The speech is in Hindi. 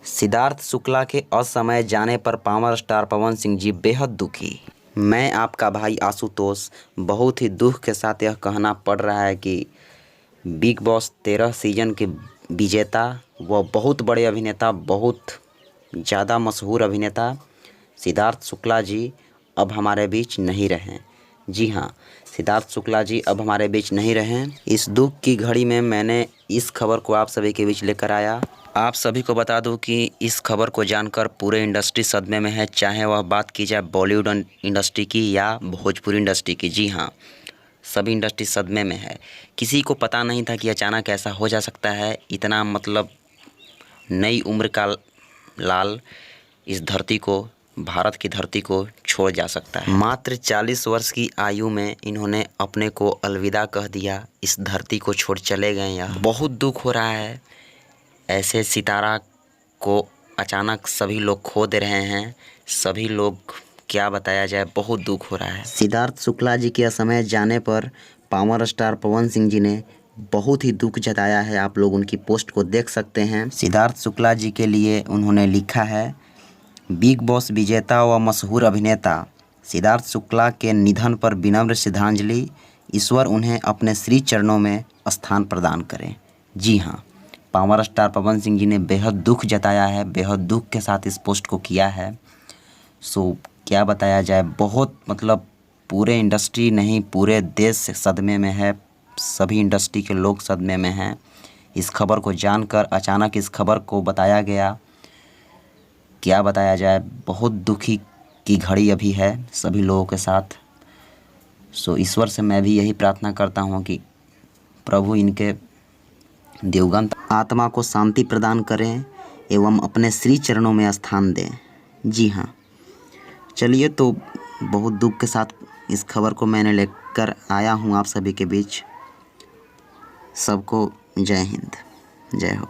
सिद्धार्थ शुक्ला के असमय जाने पर पावर स्टार पवन सिंह जी बेहद दुखी। मैं आपका भाई आशुतोष बहुत ही दुख के साथ यह कहना पड़ रहा है कि बिग बॉस 13 सीजन के विजेता व बहुत बड़े अभिनेता, बहुत ज़्यादा मशहूर अभिनेता सिद्धार्थ शुक्ला जी अब हमारे बीच नहीं रहें। जी हाँ, सिद्धार्थ शुक्ला जी अब हमारे बीच नहीं रहें। इस दुख की घड़ी में मैंने इस खबर को आप सभी के बीच लेकर आया। आप सभी को बता दूं कि इस खबर को जानकर पूरे इंडस्ट्री सदमे में है, चाहे वह बात की जाए बॉलीवुड इंडस्ट्री की या भोजपुरी इंडस्ट्री की। जी हाँ, सभी इंडस्ट्री सदमे में है। किसी को पता नहीं था कि अचानक ऐसा हो जा सकता है। इतना नई उम्र का लाल इस धरती को, भारत की धरती को छोड़ जा सकता है। मात्र 40 वर्ष की आयु में इन्होंने अपने को अलविदा कह दिया, इस धरती को छोड़ चले गए। यह बहुत दुख हो रहा है। ऐसे सितारा को अचानक सभी लोग खो दे रहे हैं। सभी लोग, क्या बताया जाए, बहुत दुख हो रहा है। सिद्धार्थ शुक्ला जी के असमय जाने पर पावर स्टार पवन सिंह जी ने बहुत ही दुख जताया है। आप लोग उनकी पोस्ट को देख सकते हैं। सिद्धार्थ शुक्ला जी के लिए उन्होंने लिखा है, बिग बॉस विजेता व मशहूर अभिनेता सिद्धार्थ शुक्ला के निधन पर विनम्र श्रद्धांजलि। ईश्वर उन्हें अपने श्री चरणों में स्थान प्रदान करें। जी हाँ, पावर स्टार पवन सिंह जी ने बेहद दुख जताया है, बेहद दुख के साथ इस पोस्ट को किया है। क्या बताया जाए, बहुत पूरे इंडस्ट्री नहीं, पूरे देश सदमे में है। सभी इंडस्ट्री के लोग सदमे में हैं। इस खबर को जानकर अचानक इस खबर को बताया गया। क्या बताया जाए, बहुत दुखी की घड़ी अभी है सभी लोगों के साथ। ईश्वर से मैं भी यही प्रार्थना करता हूँ कि प्रभु इनके दिवंगत आत्मा को शांति प्रदान करें एवं अपने श्री चरणों में स्थान दें। जी हाँ, चलिए, तो बहुत दुख के साथ इस खबर को मैंने लेकर आया हूँ आप सभी के बीच। सबको जय हिंद, जय हो।